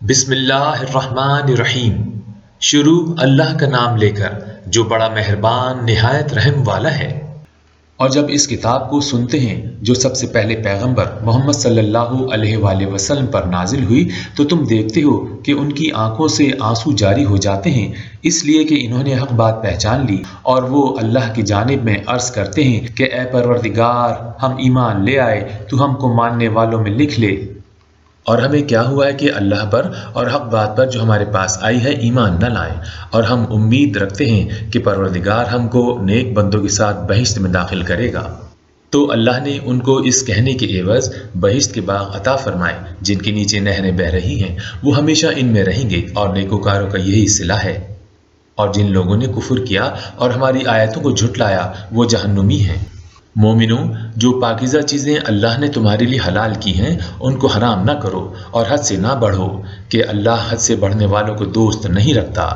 بسم اللہ الرحمن الرحیم۔ شروع اللہ کا نام لے کر جو بڑا مہربان نہایت رحم والا ہے۔ اور جب اس کتاب کو سنتے ہیں جو سب سے پہلے پیغمبر محمد صلی اللہ علیہ وآلہ وسلم پر نازل ہوئی تو تم دیکھتے ہو کہ ان کی آنکھوں سے آنسو جاری ہو جاتے ہیں، اس لیے کہ انہوں نے حق بات پہچان لی، اور وہ اللہ کی جانب میں عرض کرتے ہیں کہ اے پروردگار، ہم ایمان لے آئے، تو ہم کو ماننے والوں میں لکھ لے۔ اور ہمیں کیا ہوا ہے کہ اللہ پر اور حق بات پر جو ہمارے پاس آئی ہے ایمان نہ لائیں، اور ہم امید رکھتے ہیں کہ پروردگار ہم کو نیک بندوں کے ساتھ بہشت میں داخل کرے گا۔ تو اللہ نے ان کو اس کہنے کے عوض بہشت کے باغ عطا فرمائے جن کے نیچے نہریں بہہ رہی ہیں، وہ ہمیشہ ان میں رہیں گے، اور نیکوکاروں کا یہی صلہ ہے۔ اور جن لوگوں نے کفر کیا اور ہماری آیتوں کو جھٹلایا وہ جہنمی ہیں۔ مومنوں، جو پاکیزہ چیزیں اللہ نے تمہارے لیے حلال کی ہیں ان کو حرام نہ کرو، اور حد سے نہ بڑھو کہ اللہ حد سے بڑھنے والوں کو دوست نہیں رکھتا۔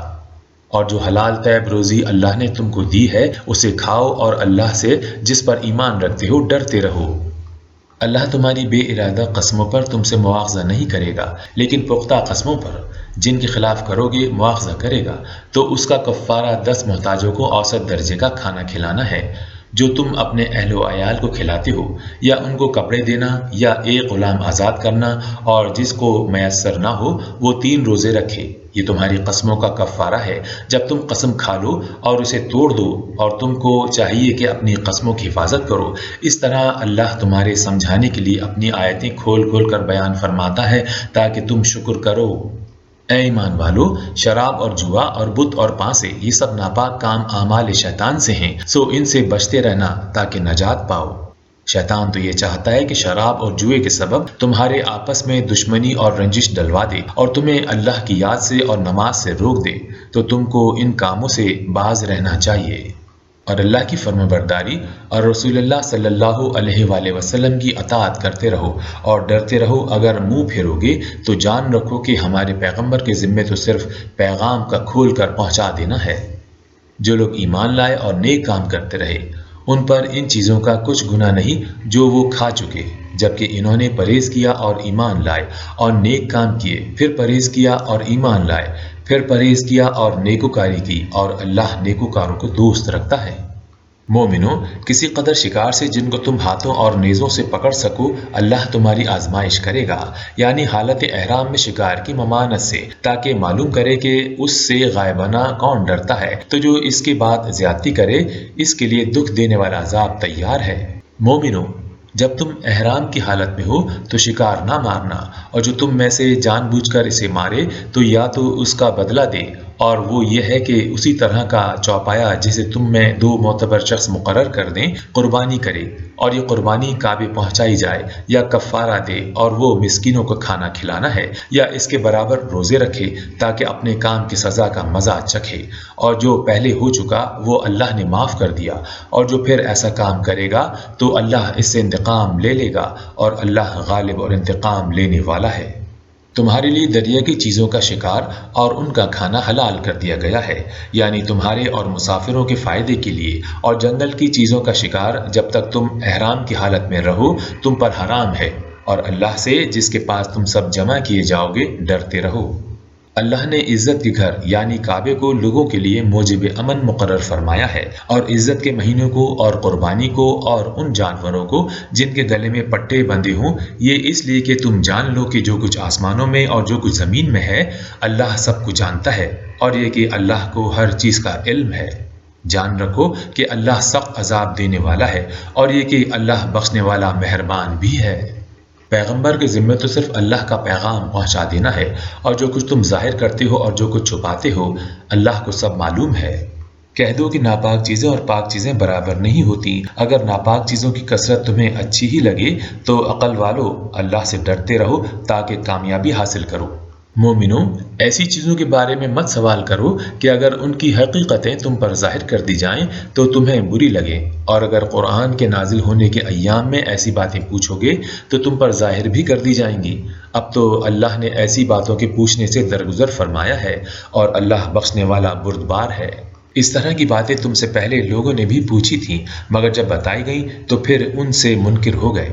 اور جو حلال طیب روزی اللہ نے تم کو دی ہے اسے کھاؤ، اور اللہ سے جس پر ایمان رکھتے ہو ڈرتے رہو۔ اللہ تمہاری بے ارادہ قسموں پر تم سے مواخذہ نہیں کرے گا، لیکن پختہ قسموں پر جن کے خلاف کرو گے مواخذہ کرے گا۔ تو اس کا کفارہ 10 محتاجوں کو اوسط درجے کا کھانا کھلانا ہے جو تم اپنے اہل و عیال کو کھلاتے ہو، یا ان کو کپڑے دینا، یا ایک غلام آزاد کرنا، اور جس کو میسر نہ ہو وہ 3 روزے رکھے۔ یہ تمہاری قسموں کا کفارہ ہے جب تم قسم کھا لو اور اسے توڑ دو، اور تم کو چاہیے کہ اپنی قسموں کی حفاظت کرو۔ اس طرح اللہ تمہارے سمجھانے کے لیے اپنی آیتیں کھول کھول کر بیان فرماتا ہے تاکہ تم شکر کرو۔ اے ایمان والو، شراب اور جوا اور بت اور پانسے یہ سب ناپاک کام اعمال شیطان سے ہیں، سو ان سے بچتے رہنا تاکہ نجات پاؤ۔ شیطان تو یہ چاہتا ہے کہ شراب اور جوئے کے سبب تمہارے آپس میں دشمنی اور رنجش ڈلوا دے، اور تمہیں اللہ کی یاد سے اور نماز سے روک دے، تو تم کو ان کاموں سے باز رہنا چاہیے، اور اللہ کی فرمانبرداری اور رسول اللہ صلی اللہ علیہ وآلہ وسلم کی اطاعت کرتے رہو، اور ڈرتے رہو۔ اگر منہ پھیرو گے تو جان رکھو کہ ہمارے پیغمبر کے ذمے تو صرف پیغام کا کھول کر پہنچا دینا ہے۔ جو لوگ ایمان لائے اور نیک کام کرتے رہے ان پر ان چیزوں کا کچھ گناہ نہیں جو وہ کھا چکے، جبکہ انہوں نے پرہیز کیا اور ایمان لائے اور نیک کام کیے، پھر پرہیز کیا اور ایمان لائے، پھر پرہیز کیا اور نیکوکاری کی، اور اللہ نیکوکاروں کو دوست رکھتا ہے۔ مومنوں، کسی قدر شکار سے جن کو تم ہاتھوں اور نیزوں سے پکڑ سکو اللہ تمہاری آزمائش کرے گا، یعنی حالت احرام میں شکار کی ممانعت سے، تاکہ معلوم کرے کہ اس سے غائبانہ کون ڈرتا ہے، تو جو اس کے بعد زیادتی کرے اس کے لیے دکھ دینے والا عذاب تیار ہے۔ مومنوں، جب تم احرام کی حالت میں ہو تو شکار نہ مارنا، اور جو تم میں سے جان بوجھ کر اسے مارے تو یا تو اس کا بدلہ دے، اور وہ یہ ہے کہ اسی طرح کا چوپایا جسے تم میں 2 معتبر شخص مقرر کر دیں قربانی کرے، اور یہ قربانی کعبے پہنچائی جائے، یا کفارہ دے، اور وہ مسکینوں کو کھانا کھلانا ہے، یا اس کے برابر روزے رکھے تاکہ اپنے کام کی سزا کا مزہ چکھے۔ اور جو پہلے ہو چکا وہ اللہ نے معاف کر دیا، اور جو پھر ایسا کام کرے گا تو اللہ اس سے انتقام لے لے گا، اور اللہ غالب اور انتقام لینے والا ہے۔ تمہارے لیے دریا کی چیزوں کا شکار اور ان کا کھانا حلال کر دیا گیا ہے، یعنی تمہارے اور مسافروں کے فائدے کے لیے، اور جنگل کی چیزوں کا شکار جب تک تم احرام کی حالت میں رہو تم پر حرام ہے، اور اللہ سے جس کے پاس تم سب جمع کیے جاؤ گے ڈرتے رہو۔ اللہ نے عزت کے گھر یعنی کعبے کو لوگوں کے لیے موجب امن مقرر فرمایا ہے، اور عزت کے مہینوں کو اور قربانی کو اور ان جانوروں کو جن کے گلے میں پٹے بندھے ہوں، یہ اس لیے کہ تم جان لو کہ جو کچھ آسمانوں میں اور جو کچھ زمین میں ہے اللہ سب کو جانتا ہے، اور یہ کہ اللہ کو ہر چیز کا علم ہے۔ جان رکھو کہ اللہ سخت عذاب دینے والا ہے، اور یہ کہ اللہ بخشنے والا مہربان بھی ہے۔ پیغمبر کے ذمہ تو صرف اللہ کا پیغام پہنچا دینا ہے، اور جو کچھ تم ظاہر کرتے ہو اور جو کچھ چھپاتے ہو اللہ کو سب معلوم ہے۔ کہہ دو کہ ناپاک چیزیں اور پاک چیزیں برابر نہیں ہوتی، اگر ناپاک چیزوں کی کثرت تمہیں اچھی ہی لگے تو عقل والو اللہ سے ڈرتے رہو تاکہ کامیابی حاصل کرو۔ مومنوں، ایسی چیزوں کے بارے میں مت سوال کرو کہ اگر ان کی حقیقتیں تم پر ظاہر کر دی جائیں تو تمہیں بری لگیں، اور اگر قرآن کے نازل ہونے کے ایام میں ایسی باتیں پوچھو گے تو تم پر ظاہر بھی کر دی جائیں گی۔ اب تو اللہ نے ایسی باتوں کے پوچھنے سے درگزر فرمایا ہے، اور اللہ بخشنے والا بردبار ہے۔ اس طرح کی باتیں تم سے پہلے لوگوں نے بھی پوچھی تھیں، مگر جب بتائی گئیں تو پھر ان سے منکر ہو گئے۔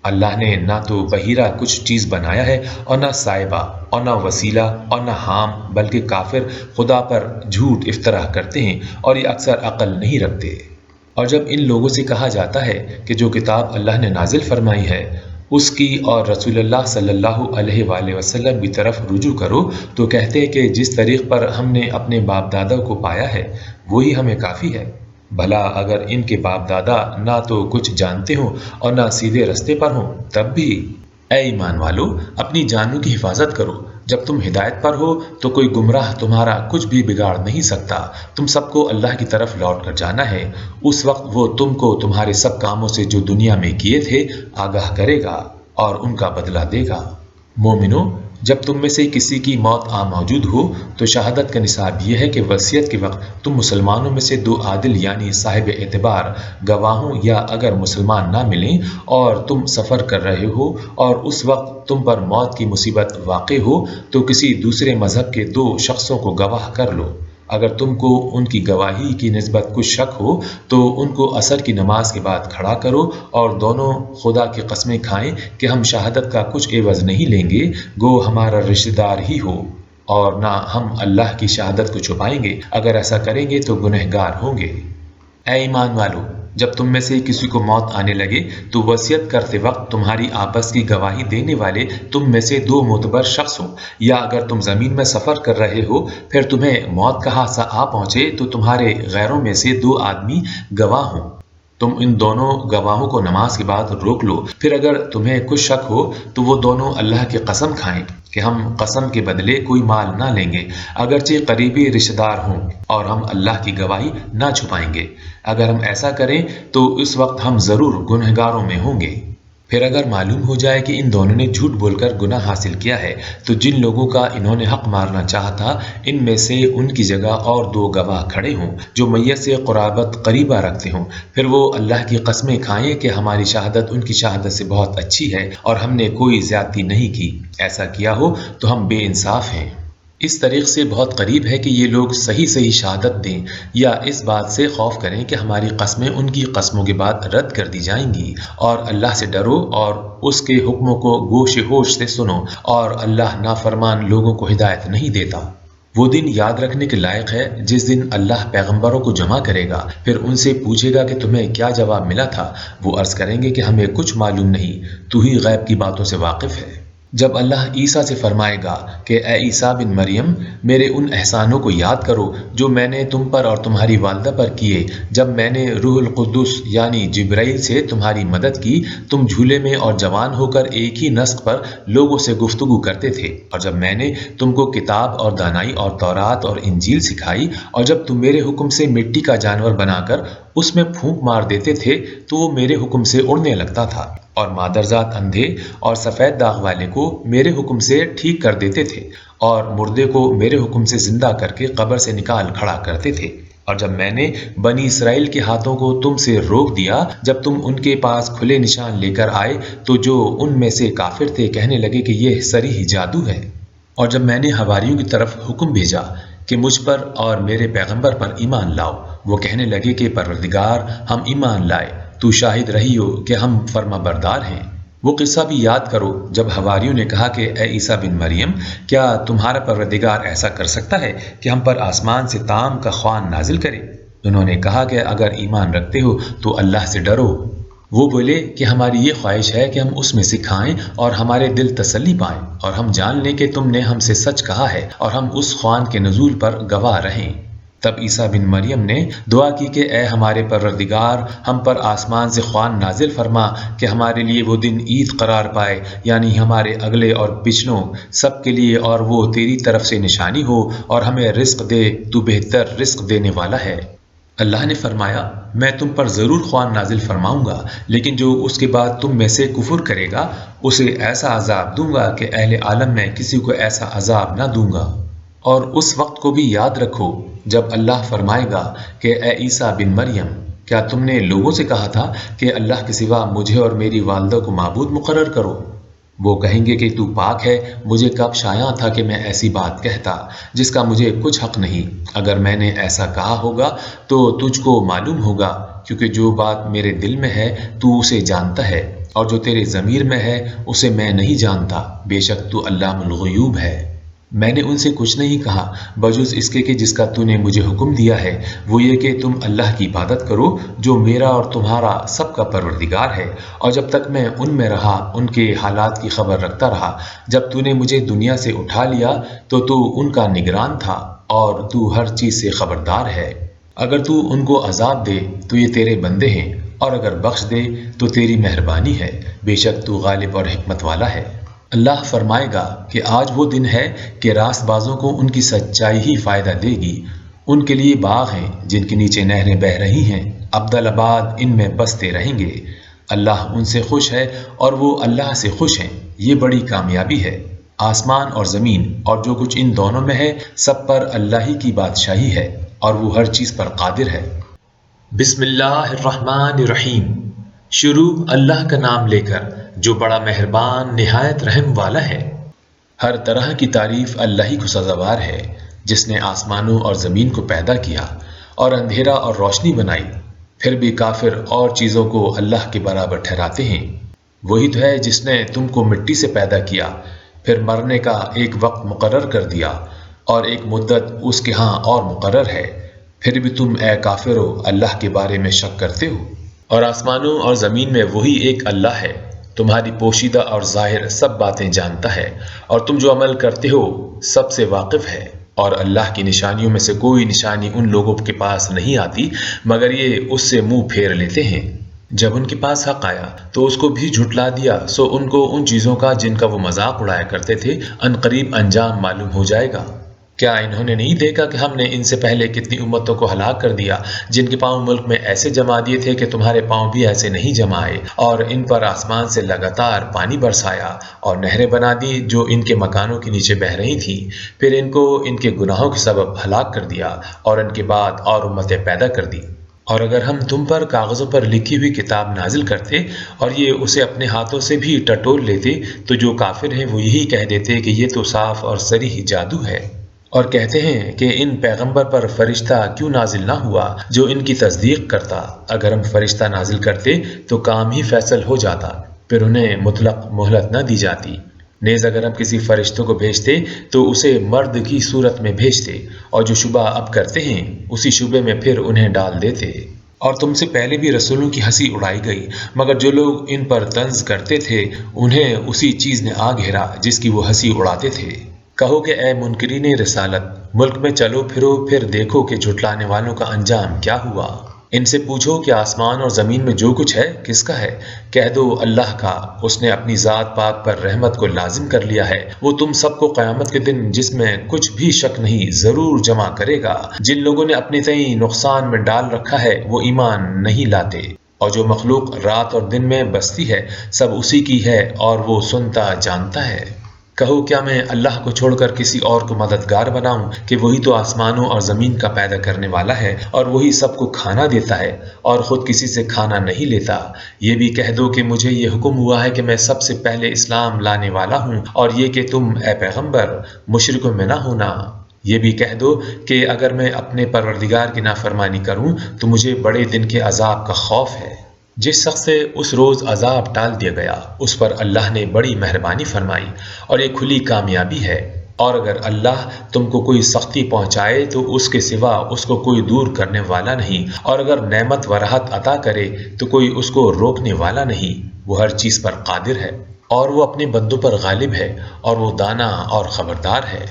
اللہ نے نہ تو بحیرہ کچھ چیز بنایا ہے اور نہ صاحبہ اور نہ وسیلہ اور نہ حام، بلکہ کافر خدا پر جھوٹ افطرا کرتے ہیں اور یہ اکثر عقل نہیں رکھتے۔ اور جب ان لوگوں سے کہا جاتا ہے کہ جو کتاب اللہ نے نازل فرمائی ہے اس کی اور رسول اللہ صلی اللہ علیہ وآلہ وسلم کی طرف رجوع کرو، تو کہتے ہیں کہ جس طریق پر ہم نے اپنے باپ دادا کو پایا ہے وہی ہمیں کافی ہے۔ بھلا اگر ان کے باپ دادا نہ تو کچھ جانتے ہوں اور نہ سیدھے رستے پر ہوں تب بھی۔ اے ایمان والو، اپنی جانوں کی حفاظت کرو۔ جب تم ہدایت پر ہو تو کوئی گمراہ تمہارا کچھ بھی بگاڑ نہیں سکتا۔ تم سب کو اللہ کی طرف لوٹ کر جانا ہے، اس وقت وہ تم کو تمہارے سب کاموں سے جو دنیا میں کیے تھے آگاہ کرے گا اور ان کا بدلہ دے گا۔ مومنو، جب تم میں سے کسی کی موت آ موجود ہو تو شہادت کا نصاب یہ ہے کہ وصیت کے وقت تم مسلمانوں میں سے 2 عادل یعنی صاحب اعتبار گواہوں، یا اگر مسلمان نہ ملیں اور تم سفر کر رہے ہو اور اس وقت تم پر موت کی مصیبت واقع ہو تو کسی دوسرے مذہب کے 2 شخصوں کو گواہ کر لو۔ اگر تم کو ان کی گواہی کی نسبت کچھ شک ہو تو ان کو عصر کی نماز کے بعد کھڑا کرو اور دونوں خدا کی قسمیں کھائیں کہ ہم شہادت کا کچھ عوض نہیں لیں گے، گو ہمارا رشتہ دار ہی ہو، اور نہ ہم اللہ کی شہادت کو چھپائیں گے، اگر ایسا کریں گے تو گنہگار ہوں گے۔ اے ایمان والو، جب تم میں سے کسی کو موت آنے لگے تو وصیت کرتے وقت تمہاری آپس کی گواہی دینے والے تم میں سے 2 معتبر شخص ہوں، یا اگر تم زمین میں سفر کر رہے ہو پھر تمہیں موت کا حادثہ آ پہنچے تو تمہارے غیروں میں سے 2 آدمی گواہ ہوں۔ تم ان دونوں گواہوں کو نماز کے بعد روک لو، پھر اگر تمہیں کچھ شک ہو تو وہ دونوں اللہ کی قسم کھائیں کہ ہم قسم کے بدلے کوئی مال نہ لیں گے، اگرچہ قریبی رشتہ دار ہوں، اور ہم اللہ کی گواہی نہ چھپائیں گے۔ اگر ہم ایسا کریں تو اس وقت ہم ضرور گنہگاروں میں ہوں گے۔ پھر اگر معلوم ہو جائے کہ ان دونوں نے جھوٹ بول کر گناہ حاصل کیا ہے تو جن لوگوں کا انہوں نے حق مارنا چاہا تھا ان میں سے ان کی جگہ اور 2 گواہ کھڑے ہوں جو میت سے قرابت قریبہ رکھتے ہوں، پھر وہ اللہ کی قسمیں کھائیں کہ ہماری شہادت ان کی شہادت سے بہت اچھی ہے اور ہم نے کوئی زیادتی نہیں کی، ایسا کیا ہو تو ہم بے انصاف ہیں۔ اس طریق سے بہت قریب ہے کہ یہ لوگ صحیح شہادت دیں یا اس بات سے خوف کریں کہ ہماری قسمیں ان کی قسموں کے بعد رد کر دی جائیں گی، اور اللہ سے ڈرو اور اس کے حکموں کو گوش ہوش سے سنو، اور اللہ نافرمان لوگوں کو ہدایت نہیں دیتا۔ وہ دن یاد رکھنے کے لائق ہے جس دن اللہ پیغمبروں کو جمع کرے گا، پھر ان سے پوچھے گا کہ تمہیں کیا جواب ملا تھا، وہ عرض کریں گے کہ ہمیں کچھ معلوم نہیں، تو ہی غیب کی باتوں سے واقف ہے۔ جب اللہ عیسیٰ سے فرمائے گا کہ اے عیسیٰ بن مریم، میرے ان احسانوں کو یاد کرو جو میں نے تم پر اور تمہاری والدہ پر کیے، جب میں نے روح القدس یعنی جبرائیل سے تمہاری مدد کی، تم جھولے میں اور جوان ہو کر ایک ہی نسق پر لوگوں سے گفتگو کرتے تھے، اور جب میں نے تم کو کتاب اور دانائی اور تورات اور انجیل سکھائی، اور جب تم میرے حکم سے مٹی کا جانور بنا کر اس میں پھونک مار دیتے تھے تو وہ میرے حکم سے اڑنے لگتا تھا، اور مادرزاد اندھے اور سفید داغ والے کو میرے حکم سے ٹھیک کر دیتے تھے، اور مردے کو میرے حکم سے زندہ کر کے قبر سے نکال کھڑا کرتے تھے، اور جب میں نے بنی اسرائیل کے ہاتھوں کو تم سے روک دیا جب تم ان کے پاس کھلے نشان لے کر آئے تو جو ان میں سے کافر تھے کہنے لگے کہ یہ صریح جادو ہے، اور جب میں نے حواریوں کی طرف حکم بھیجا کہ مجھ پر اور میرے پیغمبر پر ایمان لاؤ، وہ کہنے لگے کہ پروردگار ہم ایمان لائے، تو شاہد رہی ہو کہ ہم فرما بردار ہیں۔ وہ قصہ بھی یاد کرو جب حواریوں نے کہا کہ اے عیسیٰ بن مریم، کیا تمہارا پروردگار ایسا کر سکتا ہے کہ ہم پر آسمان سے تام کا خوان نازل کرے؟ انہوں نے کہا کہ اگر ایمان رکھتے ہو تو اللہ سے ڈرو۔ وہ بولے کہ ہماری یہ خواہش ہے کہ ہم اس میں سے کھائیں اور ہمارے دل تسلی پائیں، اور ہم جان لیں کہ تم نے ہم سے سچ کہا ہے اور ہم اس خوان کے نزول پر گواہ رہیں۔ تب عیسیٰ بن مریم نے دعا کی کہ اے ہمارے پروردگار، ہم پر آسمان سے خوان نازل فرما کہ ہمارے لیے وہ دن عید قرار پائے، یعنی ہمارے اگلے اور پچھلوں سب کے لیے، اور وہ تیری طرف سے نشانی ہو، اور ہمیں رزق دے، تو بہتر رزق دینے والا ہے۔ اللہ نے فرمایا، میں تم پر ضرور خوان نازل فرماؤں گا، لیکن جو اس کے بعد تم میں سے کفر کرے گا اسے ایسا عذاب دوں گا کہ اہل عالم میں کسی کو ایسا عذاب نہ دوں گا۔ اور اس وقت کو بھی یاد رکھو جب اللہ فرمائے گا کہ اے عیسیٰ بن مریم، کیا تم نے لوگوں سے کہا تھا کہ اللہ کے سوا مجھے اور میری والدہ کو معبود مقرر کرو؟ وہ کہیں گے کہ تو پاک ہے، مجھے کب شایع تھا کہ میں ایسی بات کہتا جس کا مجھے کچھ حق نہیں، اگر میں نے ایسا کہا ہوگا تو تجھ کو معلوم ہوگا، کیونکہ جو بات میرے دل میں ہے تو اسے جانتا ہے، اور جو تیرے ضمیر میں ہے اسے میں نہیں جانتا، بے شک تو علام الغیوب ہے۔ میں نے ان سے کچھ نہیں کہا بجز اس کے کہ جس کا تو نے مجھے حکم دیا ہے، وہ یہ کہ تم اللہ کی عبادت کرو جو میرا اور تمہارا سب کا پروردگار ہے، اور جب تک میں ان میں رہا ان کے حالات کی خبر رکھتا رہا۔ جب تو نے مجھے دنیا سے اٹھا لیا تو ان کا نگران تھا اور تو ہر چیز سے خبردار ہے۔ اگر تو ان کو عذاب دے تو یہ تیرے بندے ہیں، اور اگر بخش دے تو تیری مہربانی ہے، بے شک تو غالب اور حکمت والا ہے۔ اللہ فرمائے گا کہ آج وہ دن ہے کہ راست بازوں کو ان کی سچائی ہی فائدہ دے گی۔ ان کے لیے باغ ہیں جن کے نیچے نہریں بہہ رہی ہیں، ابدالآباد ان میں بستے رہیں گے۔ اللہ ان سے خوش ہے اور وہ اللہ سے خوش ہیں، یہ بڑی کامیابی ہے۔ آسمان اور زمین اور جو کچھ ان دونوں میں ہے سب پر اللہ ہی کی بادشاہی ہے، اور وہ ہر چیز پر قادر ہے۔ بسم اللہ الرحمن الرحیم۔ شروع اللہ کا نام لے کر جو بڑا مہربان نہایت رحم والا ہے۔ ہر طرح کی تعریف اللہ ہی کو سزاوار ہے، جس نے آسمانوں اور زمین کو پیدا کیا اور اندھیرا اور روشنی بنائی۔ پھر بھی کافر اور چیزوں کو اللہ کے برابر ٹھہراتے ہیں۔ وہی تو ہے جس نے تم کو مٹی سے پیدا کیا، پھر مرنے کا ایک وقت مقرر کر دیا، اور ایک مدت اس کے ہاں اور مقرر ہے۔ پھر بھی تم اے کافرو اللہ کے بارے میں شک کرتے ہو۔ اور آسمانوں اور زمین میں وہی ایک اللہ ہے، تمہاری پوشیدہ اور ظاہر سب باتیں جانتا ہے، اور تم جو عمل کرتے ہو سب سے واقف ہے۔ اور اللہ کی نشانیوں میں سے کوئی نشانی ان لوگوں کے پاس نہیں آتی مگر یہ اس سے منہ پھیر لیتے ہیں۔ جب ان کے پاس حق آیا تو اس کو بھی جھٹلا دیا، سو ان کو ان چیزوں کا جن کا وہ مذاق اڑایا کرتے تھے عنقریب انجام معلوم ہو جائے گا۔ کیا انہوں نے نہیں دیکھا کہ ہم نے ان سے پہلے کتنی امتوں کو ہلاک کر دیا جن کے پاؤں ملک میں ایسے جما دیے تھے کہ تمہارے پاؤں بھی ایسے نہیں جمائے، اور ان پر آسمان سے لگاتار پانی برسایا اور نہریں بنا دی جو ان کے مکانوں کے نیچے بہہ رہی تھیں۔ پھر ان کو ان کے گناہوں کے سبب ہلاک کر دیا، اور ان کے بعد اور امتیں پیدا کر دی۔ اور اگر ہم تم پر کاغذوں پر لکھی ہوئی کتاب نازل کرتے اور یہ اسے اپنے ہاتھوں سے بھی ٹٹول لیتے تو جو کافر ہیں وہ یہی کہہ دیتے کہ یہ تو صاف اور صریح جادو ہے، اور کہتے ہیں کہ ان پیغمبر پر فرشتہ کیوں نازل نہ ہوا جو ان کی تصدیق کرتا۔ اگر ہم فرشتہ نازل کرتے تو کام ہی فیصل ہو جاتا، پھر انہیں مطلق مہلت نہ دی جاتی۔ نیز اگر ہم کسی فرشتوں کو بھیجتے تو اسے مرد کی صورت میں بھیجتے، اور جو شبہ اب کرتے ہیں اسی شبے میں پھر انہیں ڈال دیتے۔ اور تم سے پہلے بھی رسولوں کی ہنسی اڑائی گئی، مگر جو لوگ ان پر طنز کرتے تھے انہیں اسی چیز نے آ گھیرا جس کی وہ ہنسی اڑاتے تھے۔ کہو کہ اے منکرین رسالت، ملک میں چلو پھرو، پھر دیکھو کہ جھٹلانے والوں کا انجام کیا ہوا۔ ان سے پوچھو کہ آسمان اور زمین میں جو کچھ ہے کس کا ہے؟ کہہ دو اللہ کا، اس نے اپنی ذات پاک پر رحمت کو لازم کر لیا ہے۔ وہ تم سب کو قیامت کے دن جس میں کچھ بھی شک نہیں ضرور جمع کرے گا۔ جن لوگوں نے اپنے تئیں نقصان میں ڈال رکھا ہے وہ ایمان نہیں لاتے، اور جو مخلوق رات اور دن میں بستی ہے سب اسی کی ہے، اور وہ سنتا جانتا ہے۔ کہو کیا میں اللہ کو چھوڑ کر کسی اور کو مددگار بناؤں کہ وہی تو آسمانوں اور زمین کا پیدا کرنے والا ہے، اور وہی سب کو کھانا دیتا ہے اور خود کسی سے کھانا نہیں لیتا۔ یہ بھی کہہ دو کہ مجھے یہ حکم ہوا ہے کہ میں سب سے پہلے اسلام لانے والا ہوں، اور یہ کہ تم اے پیغمبر مشرکوں میں نہ ہونا۔ یہ بھی کہہ دو کہ اگر میں اپنے پروردگار کی نافرمانی کروں تو مجھے بڑے دن کے عذاب کا خوف ہے۔ جس شخص سے اس روز عذاب ٹال دیا گیا اس پر اللہ نے بڑی مہربانی فرمائی، اور یہ کھلی کامیابی ہے۔ اور اگر اللہ تم کو کوئی سختی پہنچائے تو اس کے سوا اس کو کوئی دور کرنے والا نہیں، اور اگر نعمت و راحت عطا کرے تو کوئی اس کو روکنے والا نہیں۔ وہ ہر چیز پر قادر ہے، اور وہ اپنے بندوں پر غالب ہے، اور وہ دانا اور خبردار ہے۔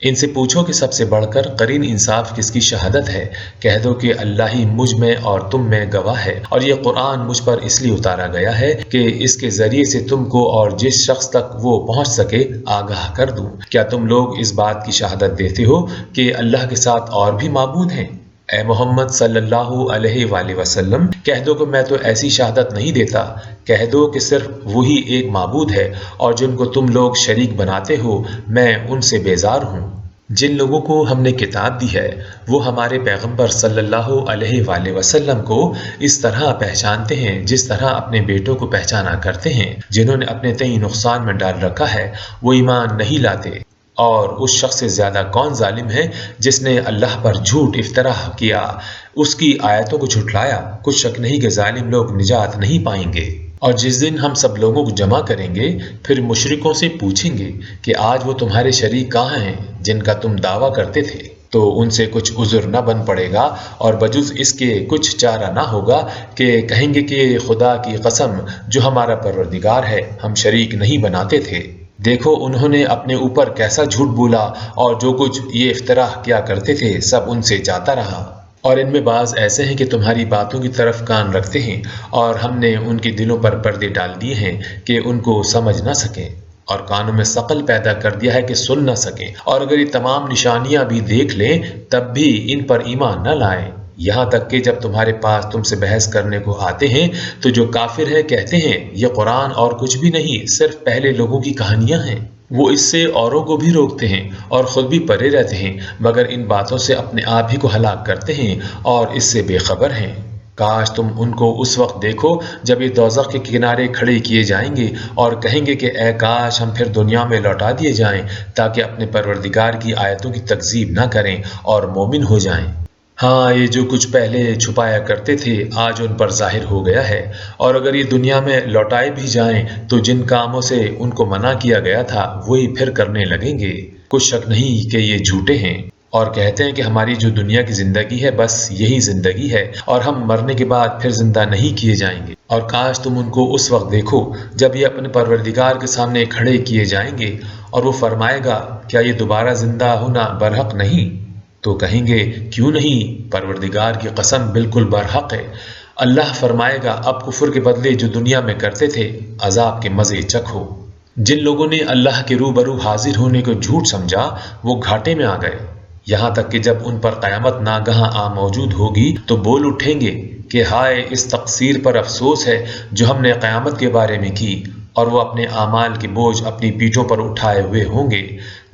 ان سے پوچھو کہ سب سے بڑھ کر قرین انصاف کس کی شہادت ہے؟ کہہ دو کہ اللہ ہی مجھ میں اور تم میں گواہ ہے، اور یہ قرآن مجھ پر اس لیے اتارا گیا ہے کہ اس کے ذریعے سے تم کو اور جس شخص تک وہ پہنچ سکے آگاہ کر دوں۔ کیا تم لوگ اس بات کی شہادت دیتے ہو کہ اللہ کے ساتھ اور بھی معبود ہیں؟ اے محمد صلی اللہ علیہ وآلہ وسلم، کہہ دو کہ میں تو ایسی شہادت نہیں دیتا۔ کہہ دو کہ صرف وہی ایک معبود ہے، اور جن کو تم لوگ شریک بناتے ہو میں ان سے بیزار ہوں۔ جن لوگوں کو ہم نے کتاب دی ہے وہ ہمارے پیغمبر صلی اللہ علیہ وآلہ وسلم کو اس طرح پہچانتے ہیں جس طرح اپنے بیٹوں کو پہچانا کرتے ہیں۔ جنہوں نے اپنے تئیں نقصان میں ڈال رکھا ہے وہ ایمان نہیں لاتے، اور اس شخص سے زیادہ کون ظالم ہے جس نے اللہ پر جھوٹ افتراء کیا، اس کی آیتوں کو جھٹلایا۔ کچھ شک نہیں کہ ظالم لوگ نجات نہیں پائیں گے۔ اور جس دن ہم سب لوگوں کو جمع کریں گے پھر مشرکوں سے پوچھیں گے کہ آج وہ تمہارے شریک کہاں ہیں جن کا تم دعویٰ کرتے تھے، تو ان سے کچھ عذر نہ بن پڑے گا اور بجز اس کے کچھ چارہ نہ ہوگا کہ کہیں گے کہ خدا کی قسم جو ہمارا پروردگار ہے ہم شریک نہیں بناتے تھے۔ دیکھو انہوں نے اپنے اوپر کیسا جھوٹ بولا اور جو کچھ یہ افتراء کیا کرتے تھے سب ان سے جاتا رہا۔ اور ان میں بعض ایسے ہیں کہ تمہاری باتوں کی طرف کان رکھتے ہیں اور ہم نے ان کے دلوں پر پردے ڈال دیے ہیں کہ ان کو سمجھ نہ سکیں، اور کانوں میں ثقل پیدا کر دیا ہے کہ سن نہ سکیں، اور اگر یہ تمام نشانیاں بھی دیکھ لیں تب بھی ان پر ایمان نہ لائیں، یہاں تک کہ جب تمہارے پاس تم سے بحث کرنے کو آتے ہیں تو جو کافر ہیں کہتے ہیں یہ قرآن اور کچھ بھی نہیں صرف پہلے لوگوں کی کہانیاں ہیں۔ وہ اس سے اوروں کو بھی روکتے ہیں اور خود بھی پرے رہتے ہیں مگر ان باتوں سے اپنے آپ ہی کو ہلاک کرتے ہیں اور اس سے بے خبر ہیں۔ کاش تم ان کو اس وقت دیکھو جب یہ دوزخ کے کنارے کھڑے کیے جائیں گے اور کہیں گے کہ اے کاش ہم پھر دنیا میں لوٹا دیے جائیں تاکہ اپنے پروردگار کی آیتوں کی تکذیب نہ کریں اور مومن ہو جائیں۔ ہاں یہ جو کچھ پہلے چھپایا کرتے تھے آج ان پر ظاہر ہو گیا ہے، اور اگر یہ دنیا میں لوٹائے بھی جائیں تو جن کاموں سے ان کو منع کیا گیا تھا وہی پھر کرنے لگیں گے۔ کچھ شک نہیں کہ یہ جھوٹے ہیں اور کہتے ہیں کہ ہماری جو دنیا کی زندگی ہے بس یہی زندگی ہے اور ہم مرنے کے بعد پھر زندہ نہیں کیے جائیں گے۔ اور کاش تم ان کو اس وقت دیکھو جب یہ اپنے پروردگار کے سامنے کھڑے کیے جائیں گے اور وہ فرمائے گا کیا یہ دوبارہ زندہ ہونا برحق نہیں؟ تو کہیں گے کیوں نہیں، پروردگار کی قسم بالکل برحق ہے۔ اللہ فرمائے گا اب کفر کے بدلے جو دنیا میں کرتے تھے عذاب کے مزے چکھو۔ جن لوگوں نے اللہ کے روبرو حاضر ہونے کو جھوٹ سمجھا وہ گھاٹے میں آ گئے، یہاں تک کہ جب ان پر قیامت ناگہاں آ موجود ہوگی تو بول اٹھیں گے کہ ہائے اس تقصیر پر افسوس ہے جو ہم نے قیامت کے بارے میں کی، اور وہ اپنے اعمال کے بوجھ اپنی پیٹھوں پر اٹھائے ہوئے ہوں گے۔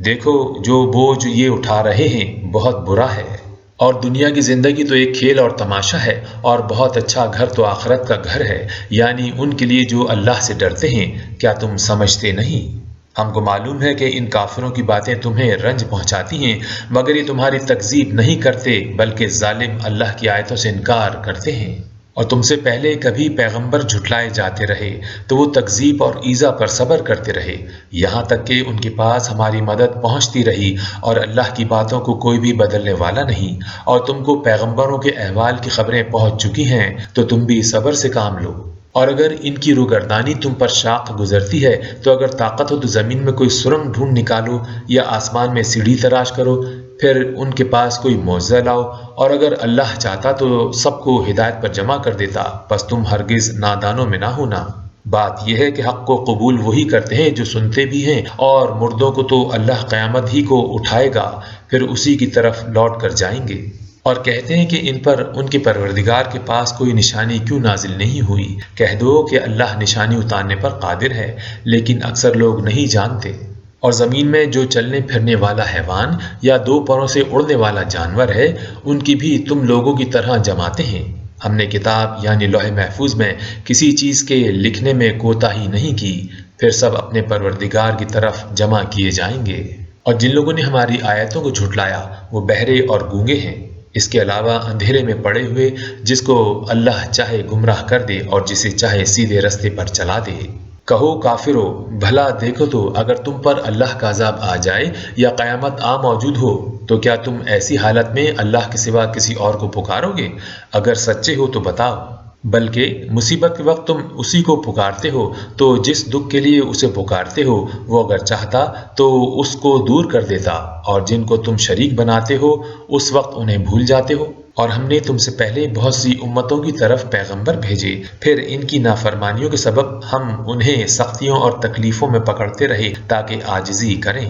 دیکھو جو بوجھ یہ اٹھا رہے ہیں بہت برا ہے، اور دنیا کی زندگی تو ایک کھیل اور تماشا ہے، اور بہت اچھا گھر تو آخرت کا گھر ہے، یعنی ان کے لیے جو اللہ سے ڈرتے ہیں۔ کیا تم سمجھتے نہیں؟ ہم کو معلوم ہے کہ ان کافروں کی باتیں تمہیں رنج پہنچاتی ہیں مگر یہ تمہاری تکذیب نہیں کرتے بلکہ ظالم اللہ کی آیتوں سے انکار کرتے ہیں۔ اور تم سے پہلے کبھی پیغمبر جھٹلائے جاتے رہے تو وہ تکذیب اور ایذا پر صبر کرتے رہے یہاں تک کہ ان کے پاس ہماری مدد پہنچتی رہی، اور اللہ کی باتوں کو کوئی بھی بدلنے والا نہیں، اور تم کو پیغمبروں کے احوال کی خبریں پہنچ چکی ہیں تو تم بھی صبر سے کام لو۔ اور اگر ان کی روگردانی تم پر شاق گزرتی ہے تو اگر طاقت ہو تو زمین میں کوئی سرنگ ڈھونڈ نکالو یا آسمان میں سیڑھی تلاش کرو، پھر ان کے پاس کوئی معجزہ لاؤ، اور اگر اللہ چاہتا تو سب کو ہدایت پر جمع کر دیتا، بس تم ہرگز نادانوں میں نہ ہونا۔ بات یہ ہے کہ حق کو قبول وہی کرتے ہیں جو سنتے بھی ہیں، اور مردوں کو تو اللہ قیامت ہی کو اٹھائے گا پھر اسی کی طرف لوٹ کر جائیں گے۔ اور کہتے ہیں کہ ان پر ان کے پروردگار کے پاس کوئی نشانی کیوں نازل نہیں ہوئی؟ کہہ دو کہ اللہ نشانی اتارنے پر قادر ہے لیکن اکثر لوگ نہیں جانتے۔ اور زمین میں جو چلنے پھرنے والا حیوان یا دو پروں سے اڑنے والا جانور ہے ان کی بھی تم لوگوں کی طرح جماتے ہیں۔ ہم نے کتاب یعنی لوح محفوظ میں کسی چیز کے لکھنے میں کوتاہی نہیں کی، پھر سب اپنے پروردگار کی طرف جمع کیے جائیں گے۔ اور جن لوگوں نے ہماری آیتوں کو جھٹلایا وہ بہرے اور گونگے ہیں، اس کے علاوہ اندھیرے میں پڑے ہوئے جس کو اللہ چاہے گمراہ کر دے اور جسے چاہے سیدھے رستے پر چلا دے۔ کہو کافرو بھلا دیکھو تو اگر تم پر اللہ کا عذاب آ جائے یا قیامت آ موجود ہو تو کیا تم ایسی حالت میں اللہ کے سوا کسی اور کو پکارو گے؟ اگر سچے ہو تو بتاؤ۔ بلکہ مصیبت کے وقت تم اسی کو پکارتے ہو تو جس دکھ کے لیے اسے پکارتے ہو وہ اگر چاہتا تو اس کو دور کر دیتا، اور جن کو تم شریک بناتے ہو اس وقت انہیں بھول جاتے ہو۔ اور ہم نے تم سے پہلے بہت سی امتوں کی طرف پیغمبر بھیجے، پھر ان کی نافرمانیوں کے سبب ہم انہیں سختیوں اور تکلیفوں میں پکڑتے رہے تاکہ عاجزی کریں۔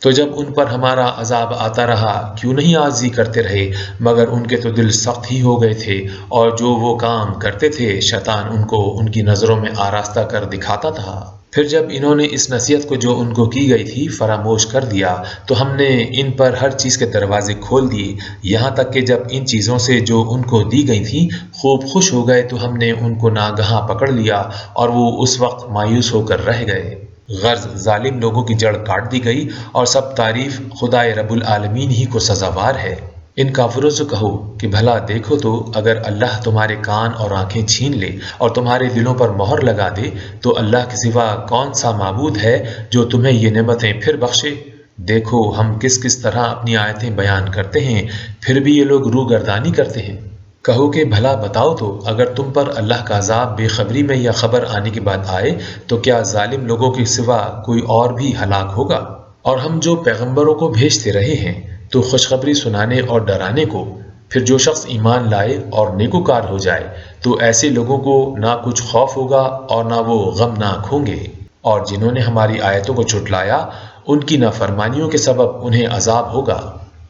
تو جب ان پر ہمارا عذاب آتا رہا کیوں نہیں عاجزی کرتے رہے، مگر ان کے تو دل سخت ہی ہو گئے تھے، اور جو وہ کام کرتے تھے شیطان ان کو ان کی نظروں میں آراستہ کر دکھاتا تھا۔ پھر جب انہوں نے اس نصیحت کو جو ان کو کی گئی تھی فراموش کر دیا تو ہم نے ان پر ہر چیز کے دروازے کھول دیے، یہاں تک کہ جب ان چیزوں سے جو ان کو دی گئی تھیں خوب خوش ہو گئے تو ہم نے ان کو ناگہاں پکڑ لیا اور وہ اس وقت مایوس ہو کر رہ گئے۔ غرض ظالم لوگوں کی جڑ کاٹ دی گئی اور سب تعریف خدائے رب العالمین ہی کو سزاوار ہے۔ ان کافروں سے کہو کہ بھلا دیکھو تو اگر اللہ تمہارے کان اور آنکھیں چھین لے اور تمہارے دلوں پر مہر لگا دے تو اللہ کے سوا کون سا معبود ہے جو تمہیں یہ نعمتیں پھر بخشے؟ دیکھو ہم کس کس طرح اپنی آیتیں بیان کرتے ہیں، پھر بھی یہ لوگ روگردانی کرتے ہیں۔ کہو کہ بھلا بتاؤ تو اگر تم پر اللہ کا عذاب بے خبری میں یا خبر آنے کے بعد آئے تو کیا ظالم لوگوں کے سوا کوئی اور بھی ہلاک ہوگا؟ اور ہم جو پیغمبروں کو بھیجتے رہے ہیں تو خوشخبری سنانے اور ڈرانے کو، پھر جو شخص ایمان لائے اور نیکوکار ہو جائے تو ایسے لوگوں کو نہ کچھ خوف ہوگا اور نہ وہ غمناک ہوں گے، اور جنہوں نے ہماری آیتوں کو جھٹلایا ان کی نافرمانیوں کے سبب انہیں عذاب ہوگا۔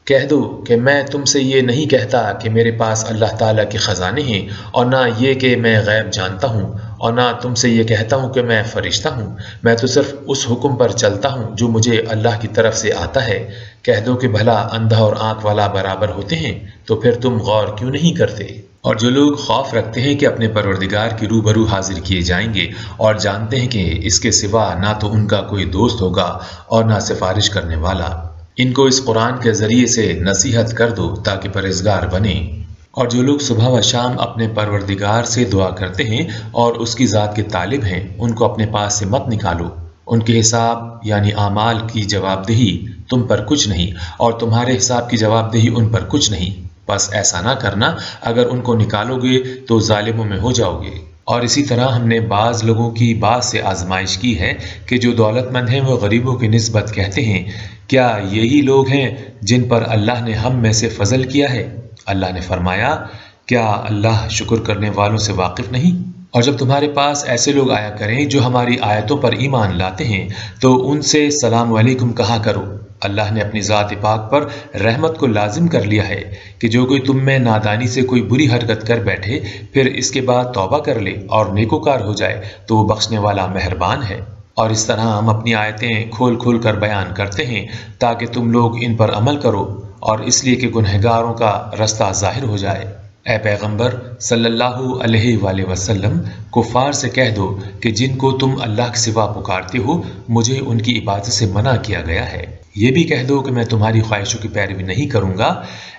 کہہ دو کہ میں تم سے یہ نہیں کہتا کہ میرے پاس اللہ تعالیٰ کے خزانے ہیں، اور نہ یہ کہ میں غیب جانتا ہوں، اور نہ تم سے یہ کہتا ہوں کہ میں فرشتہ ہوں، میں تو صرف اس حکم پر چلتا ہوں جو مجھے اللہ کی طرف سے آتا ہے۔ کہہ دو کہ بھلا اندھا اور آنکھ والا برابر ہوتے ہیں؟ تو پھر تم غور کیوں نہیں کرتے؟ اور جو لوگ خوف رکھتے ہیں کہ اپنے پروردگار کی روبرو حاضر کیے جائیں گے اور جانتے ہیں کہ اس کے سوا نہ تو ان کا کوئی دوست ہوگا اور نہ سفارش کرنے والا، ان کو اس قرآن کے ذریعے سے نصیحت کر دو تاکہ پرہیزگار بنیں۔ اور جو لوگ صبح و شام اپنے پروردگار سے دعا کرتے ہیں اور اس کی ذات کے طالب ہیں، ان کو اپنے پاس سے مت نکالو۔ ان کے حساب یعنی اعمال کی جواب دہی تم پر کچھ نہیں، اور تمہارے حساب کی جواب دہی ان پر کچھ نہیں، بس ایسا نہ کرنا، اگر ان کو نکالو گے تو ظالموں میں ہو جاؤ گے۔ اور اسی طرح ہم نے بعض لوگوں کی بعض سے آزمائش کی ہے کہ جو دولت مند ہیں وہ غریبوں کی نسبت کہتے ہیں کیا یہی لوگ ہیں جن پر اللہ نے ہم میں سے فضل کیا ہے؟ اللہ نے فرمایا کیا اللہ شکر کرنے والوں سے واقف نہیں؟ اور جب تمہارے پاس ایسے لوگ آیا کریں جو ہماری آیتوں پر ایمان لاتے ہیں تو ان سے السلام علیکم کہا کرو۔ اللہ نے اپنی ذات پاک پر رحمت کو لازم کر لیا ہے کہ جو کوئی تم میں نادانی سے کوئی بری حرکت کر بیٹھے پھر اس کے بعد توبہ کر لے اور نیکوکار ہو جائے تو وہ بخشنے والا مہربان ہے۔ اور اس طرح ہم اپنی آیتیں کھول کھول کر بیان کرتے ہیں تاکہ تم لوگ ان پر عمل کرو، اور اس لیے کہ گنہگاروں کا رستہ ظاہر ہو جائے۔ اے پیغمبر صلی اللہ علیہ وآلہ وسلم، کفار سے کہہ دو کہ جن کو تم اللہ کے سوا پکارتے ہو مجھے ان کی عبادت سے منع کیا گیا ہے۔ یہ بھی کہہ دو کہ میں تمہاری خواہشوں کی پیروی نہیں کروں گا،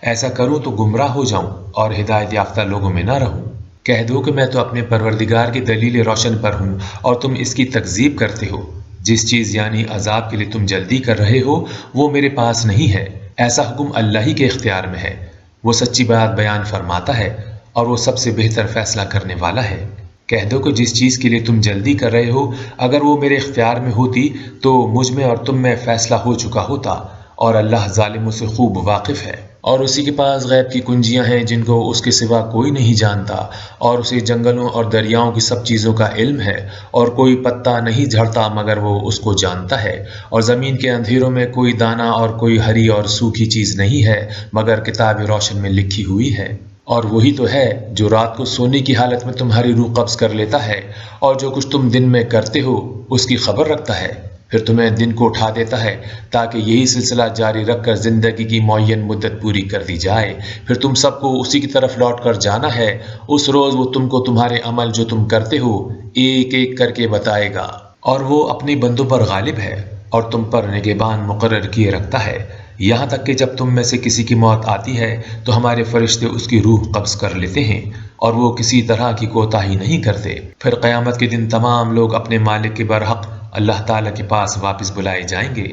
ایسا کروں تو گمراہ ہو جاؤں اور ہدایت یافتہ لوگوں میں نہ رہوں۔ کہہ دو کہ میں تو اپنے پروردگار کی دلیل روشن پر ہوں اور تم اس کی تکذیب کرتے ہو۔ جس چیز یعنی عذاب کے لیے تم جلدی کر رہے ہو وہ میرے پاس نہیں ہے، ایسا حکم اللہ ہی کے اختیار میں ہے۔ وہ سچی بات بیان فرماتا ہے اور وہ سب سے بہتر فیصلہ کرنے والا ہے۔ کہہ دو کہ جس چیز کے لیے تم جلدی کر رہے ہو اگر وہ میرے اختیار میں ہوتی تو مجھ میں اور تم میں فیصلہ ہو چکا ہوتا، اور اللہ ظالموں سے خوب واقف ہے۔ اور اسی کے پاس غیب کی کنجیاں ہیں جن کو اس کے سوا کوئی نہیں جانتا، اور اسے جنگلوں اور دریاؤں کی سب چیزوں کا علم ہے، اور کوئی پتا نہیں جھڑتا مگر وہ اس کو جانتا ہے، اور زمین کے اندھیروں میں کوئی دانہ اور کوئی ہری اور سوکھی چیز نہیں ہے مگر کتاب روشن میں لکھی ہوئی ہے۔ اور وہی تو ہے جو رات کو سونے کی حالت میں تمہاری روح قبض کر لیتا ہے، اور جو کچھ تم دن میں کرتے ہو اس کی خبر رکھتا ہے، پھر تمہیں دن کو اٹھا دیتا ہے تاکہ یہی سلسلہ جاری رکھ کر زندگی کی معین مدت پوری کر دی جائے، پھر تم سب کو اسی کی طرف لوٹ کر جانا ہے۔ اس روز وہ تم کو تمہارے عمل جو تم کرتے ہو ایک ایک کر کے بتائے گا، اور وہ اپنے بندوں پر غالب ہے اور تم پر نگہبان مقرر کیے رکھتا ہے، یہاں تک کہ جب تم میں سے کسی کی موت آتی ہے تو ہمارے فرشتے اس کی روح قبض کر لیتے ہیں، اور وہ کسی طرح کی کوتاہی نہیں کرتے۔ پھر قیامت کے دن تمام لوگ اپنے مالک کے برحق اللہ تعالیٰ کے پاس واپس بلائے جائیں گے۔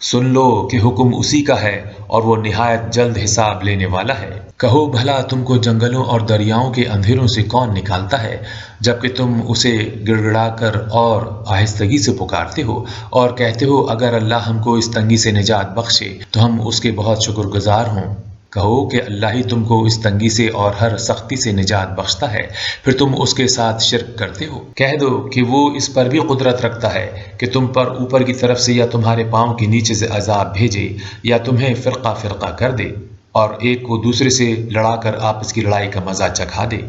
سن لو کہ حکم اسی کا ہے اور وہ نہایت جلد حساب لینے والا ہے۔ کہو بھلا تم کو جنگلوں اور دریاؤں کے اندھیروں سے کون نکالتا ہے جبکہ تم اسے گڑ گڑا کر اور آہستگی سے پکارتے ہو اور کہتے ہو اگر اللہ ہم کو اس تنگی سے نجات بخشے تو ہم اس کے بہت شکر گزار ہوں۔ کہو کہ اللہ ہی تم کو اس تنگی سے اور ہر سختی سے نجات بخشتا ہے، پھر تم اس کے ساتھ شرک کرتے ہو۔ کہہ دو کہ وہ اس پر بھی قدرت رکھتا ہے کہ تم پر اوپر کی طرف سے یا تمہارے پاؤں کے نیچے سے عذاب بھیجے یا تمہیں فرقہ فرقہ کر دے اور ایک کو دوسرے سے لڑا کر آپس کی لڑائی کا مزہ چکھا دے۔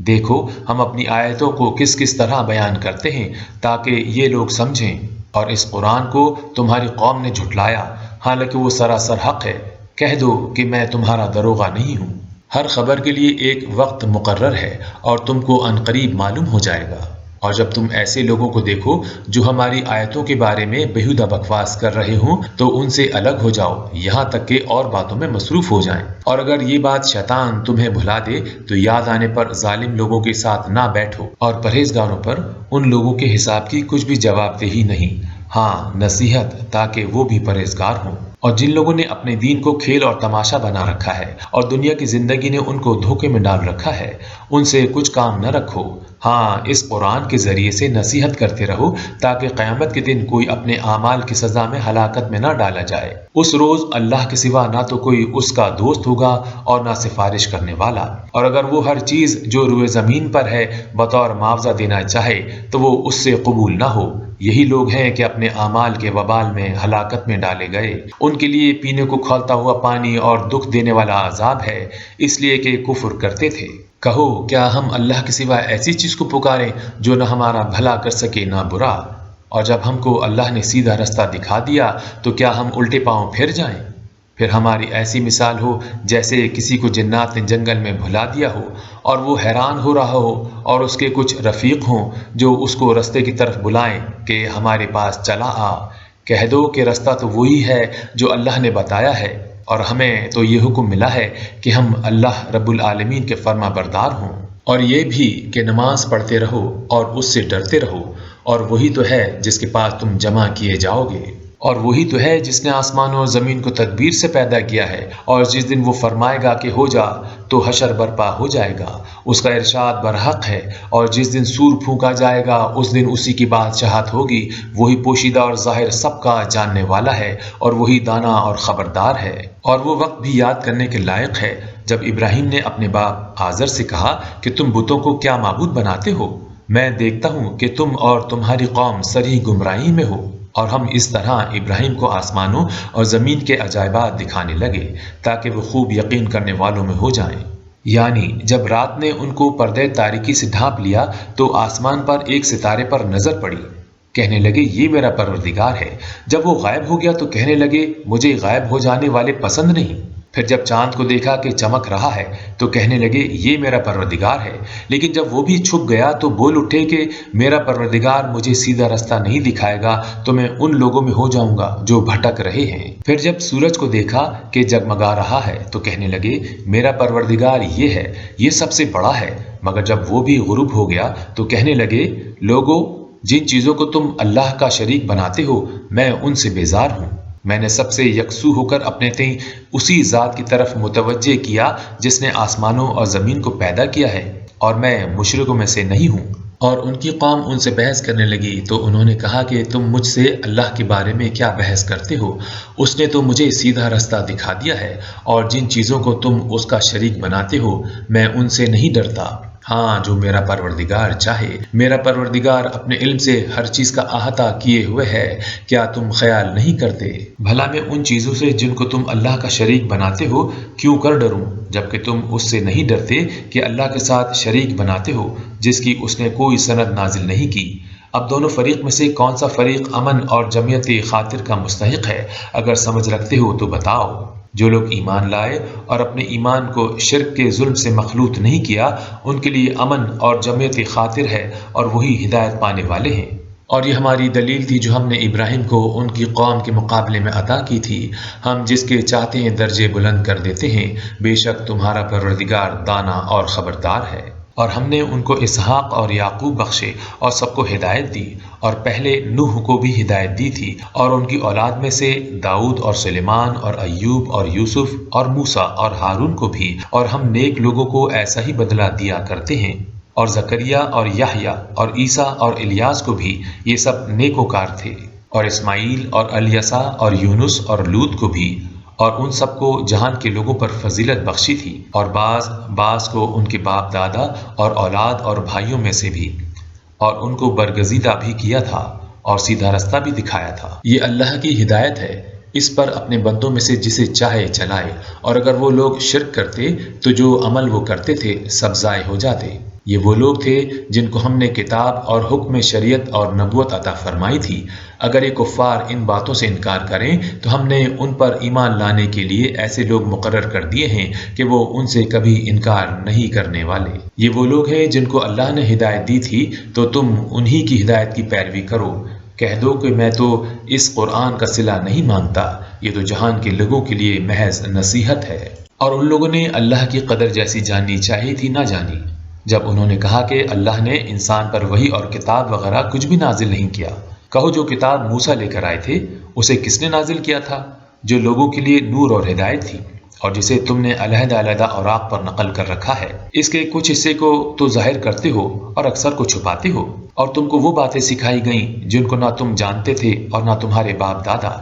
دیکھو ہم اپنی آیتوں کو کس کس طرح بیان کرتے ہیں تاکہ یہ لوگ سمجھیں، اور اس قرآن کو تمہاری قوم نے جھٹلایا حالانکہ وہ سراسر حق ہے۔ کہہ دو کہ میں تمہارا دروغہ نہیں ہوں۔ ہر خبر کے لیے ایک وقت مقرر ہے اور تم کو عنقریب معلوم ہو جائے گا۔ اور جب تم ایسے لوگوں کو دیکھو جو ہماری آیتوں کے بارے میں بیہودہ بکواس کر رہے ہوں تو ان سے الگ ہو جاؤ یہاں تک کہ اور باتوں میں مصروف ہو جائیں۔ اور اگر یہ بات شیطان تمہیں بھلا دے تو یاد آنے پر ظالم لوگوں کے ساتھ نہ بیٹھو، اور پرہیزگاروں پر ان لوگوں کے حساب کی کچھ بھی جواب دہی نہیں، ہاں نصیحت تاکہ وہ بھی پرہیزگار ہوں۔ اور جن لوگوں نے اپنے دین کو کھیل اور تماشا بنا رکھا ہے اور دنیا کی زندگی نے ان کو دھوکے میں ڈال رکھا ہے، ان سے کچھ کام نہ رکھو، ہاں اس قرآن کے ذریعے سے نصیحت کرتے رہو تاکہ قیامت کے دن کوئی اپنے اعمال کی سزا میں ہلاکت میں نہ ڈالا جائے۔ اس روز اللہ کے سوا نہ تو کوئی اس کا دوست ہوگا اور نہ سفارش کرنے والا، اور اگر وہ ہر چیز جو روئے زمین پر ہے بطور معاوضہ دینا چاہے تو وہ اس سے قبول نہ ہو۔ یہی لوگ ہیں کہ اپنے اعمال کے وبال میں ہلاکت میں ڈالے گئے، ان کے لیے پینے کو کھولتا ہوا پانی اور دکھ دینے والا عذاب ہے، اس لیے کہ کفر کرتے تھے۔ کہو کیا ہم اللہ کے سوا ایسی چیز کو پکاریں جو نہ ہمارا بھلا کر سکے نہ برا؟ اور جب ہم کو اللہ نے سیدھا رستہ دکھا دیا تو کیا ہم الٹے پاؤں پھر جائیں؟ پھر ہماری ایسی مثال ہو جیسے کسی کو جنات نے جنگل میں بھلا دیا ہو اور وہ حیران ہو رہا ہو اور اس کے کچھ رفیق ہوں جو اس کو رستے کی طرف بلائیں کہ ہمارے پاس چلا آ۔ کہہ دو کہ رستہ تو وہی ہے جو اللہ نے بتایا ہے، اور ہمیں تو یہ حکم ملا ہے کہ ہم اللہ رب العالمین کے فرما بردار ہوں، اور یہ بھی کہ نماز پڑھتے رہو اور اس سے ڈرتے رہو، اور وہی تو ہے جس کے پاس تم جمع کیے جاؤ گے، اور وہی تو ہے جس نے آسمانوں اور زمین کو تدبیر سے پیدا کیا ہے، اور جس دن وہ فرمائے گا کہ ہو جا تو حشر برپا ہو جائے گا، اس کا ارشاد برحق ہے، اور جس دن سور پھونکا جائے گا اس دن اسی کی بادشاہت ہوگی، وہی پوشیدہ اور ظاہر سب کا جاننے والا ہے، اور وہی دانا اور خبردار ہے۔ اور وہ وقت بھی یاد کرنے کے لائق ہے جب ابراہیم نے اپنے باپ آزر سے کہا کہ تم بتوں کو کیا معبود بناتے ہو؟ میں دیکھتا ہوں کہ تم اور تمہاری قوم سری گمراہی میں ہو۔ اور ہم اس طرح ابراہیم کو آسمانوں اور زمین کے عجائبات دکھانے لگے تاکہ وہ خوب یقین کرنے والوں میں ہو جائیں۔ یعنی جب رات نے ان کو پردے تاریکی سے ڈھانپ لیا تو آسمان پر ایک ستارے پر نظر پڑی، کہنے لگے یہ میرا پروردگار ہے۔ جب وہ غائب ہو گیا تو کہنے لگے مجھے غائب ہو جانے والے پسند نہیں۔ پھر جب چاند کو دیکھا کہ چمک رہا ہے تو کہنے لگے یہ میرا پروردگار ہے، لیکن جب وہ بھی چھپ گیا تو بول اٹھے کہ میرا پروردگار مجھے سیدھا رستہ نہیں دکھائے گا تو میں ان لوگوں میں ہو جاؤں گا جو بھٹک رہے ہیں۔ پھر جب سورج کو دیکھا کہ جگمگا رہا ہے تو کہنے لگے میرا پروردگار یہ ہے، یہ سب سے بڑا ہے، مگر جب وہ بھی غروب ہو گیا تو کہنے لگے لوگو جن چیزوں کو تم اللہ کا شریک بناتے ہو میں ان سے بیزار ہوں۔ میں نے سب سے یکسو ہو کر اپنے تئیں اسی ذات کی طرف متوجہ کیا جس نے آسمانوں اور زمین کو پیدا کیا ہے، اور میں مشرکوں میں سے نہیں ہوں۔ اور ان کی قوم ان سے بحث کرنے لگی تو انہوں نے کہا کہ تم مجھ سے اللہ کے بارے میں کیا بحث کرتے ہو؟ اس نے تو مجھے سیدھا رستہ دکھا دیا ہے، اور جن چیزوں کو تم اس کا شریک بناتے ہو میں ان سے نہیں ڈرتا، ہاں جو میرا پروردگار چاہے۔ میرا پروردگار اپنے علم سے ہر چیز کا احاطہ کیے ہوئے ہے، کیا تم خیال نہیں کرتے؟ بھلا میں ان چیزوں سے جن کو تم اللہ کا شریک بناتے ہو کیوں کر ڈروں، جبکہ تم اس سے نہیں ڈرتے کہ اللہ کے ساتھ شریک بناتے ہو جس کی اس نے کوئی سند نازل نہیں کی۔ اب دونوں فریق میں سے کون سا فریق امن اور جمعیت خاطر کا مستحق ہے؟ اگر سمجھ رکھتے ہو تو بتاؤ۔ جو لوگ ایمان لائے اور اپنے ایمان کو شرک کے ظلم سے مخلوط نہیں کیا ان کے لیے امن اور جمعیت خاطر ہے، اور وہی ہدایت پانے والے ہیں۔ اور یہ ہماری دلیل تھی جو ہم نے ابراہیم کو ان کی قوم کے مقابلے میں عطا کی تھی، ہم جس کے چاہتے ہیں درجے بلند کر دیتے ہیں، بے شک تمہارا پروردگار دانا اور خبردار ہے۔ اور ہم نے ان کو اسحاق اور یعقوب بخشے اور سب کو ہدایت دی، اور پہلے نوح کو بھی ہدایت دی تھی، اور ان کی اولاد میں سے داؤد اور سلیمان اور ایوب اور یوسف اور موسیٰ اور ہارون کو بھی، اور ہم نیک لوگوں کو ایسا ہی بدلہ دیا کرتے ہیں، اور زکریا اور یحییٰ اور عیسیٰ اور الیاس کو بھی، یہ سب نیکوکار تھے، اور اسماعیل اور الیسع اور یونس اور لوط کو بھی، اور ان سب کو جہان کے لوگوں پر فضیلت بخشی تھی، اور بعض کو ان کے باپ دادا اور اولاد اور بھائیوں میں سے بھی، اور ان کو برگزیدہ بھی کیا تھا اور سیدھا رستہ بھی دکھایا تھا۔ یہ اللہ کی ہدایت ہے، اس پر اپنے بندوں میں سے جسے چاہے چلائے، اور اگر وہ لوگ شرک کرتے تو جو عمل وہ کرتے تھے سب ضائع ہو جاتے۔ یہ وہ لوگ تھے جن کو ہم نے کتاب اور حکم شریعت اور نبوت عطا فرمائی تھی۔ اگر یہ کفار ان باتوں سے انکار کریں تو ہم نے ان پر ایمان لانے کے لیے ایسے لوگ مقرر کر دیے ہیں کہ وہ ان سے کبھی انکار نہیں کرنے والے۔ یہ وہ لوگ ہیں جن کو اللہ نے ہدایت دی تھی تو تم انہی کی ہدایت کی پیروی کرو۔ کہہ دو کہ میں تو اس قرآن کا صلہ نہیں مانگتا، یہ تو جہان کے لوگوں کے لیے محض نصیحت ہے۔ اور ان لوگوں نے اللہ کی قدر جیسی جاننی چاہیے تھی نہ جانی، جب انہوں نے کہا کہ اللہ نے انسان پر وحی اور کتاب وغیرہ کچھ بھی نازل نہیں کیا۔ کہو جو کتاب موسیٰ لے کر آئے تھے اسے کس نے نازل کیا تھا؟ جو لوگوں کے لیے نور اور ہدایت تھی، اور جسے تم نے علیحدہ علیحدہ اوراق پر نقل کر رکھا ہے۔ اس کے کچھ حصے کو تو ظاہر کرتے ہو اور اکثر کو چھپاتے ہو، اور تم کو وہ باتیں سکھائی گئیں جن کو نہ تم جانتے تھے اور نہ تمہارے باپ دادا۔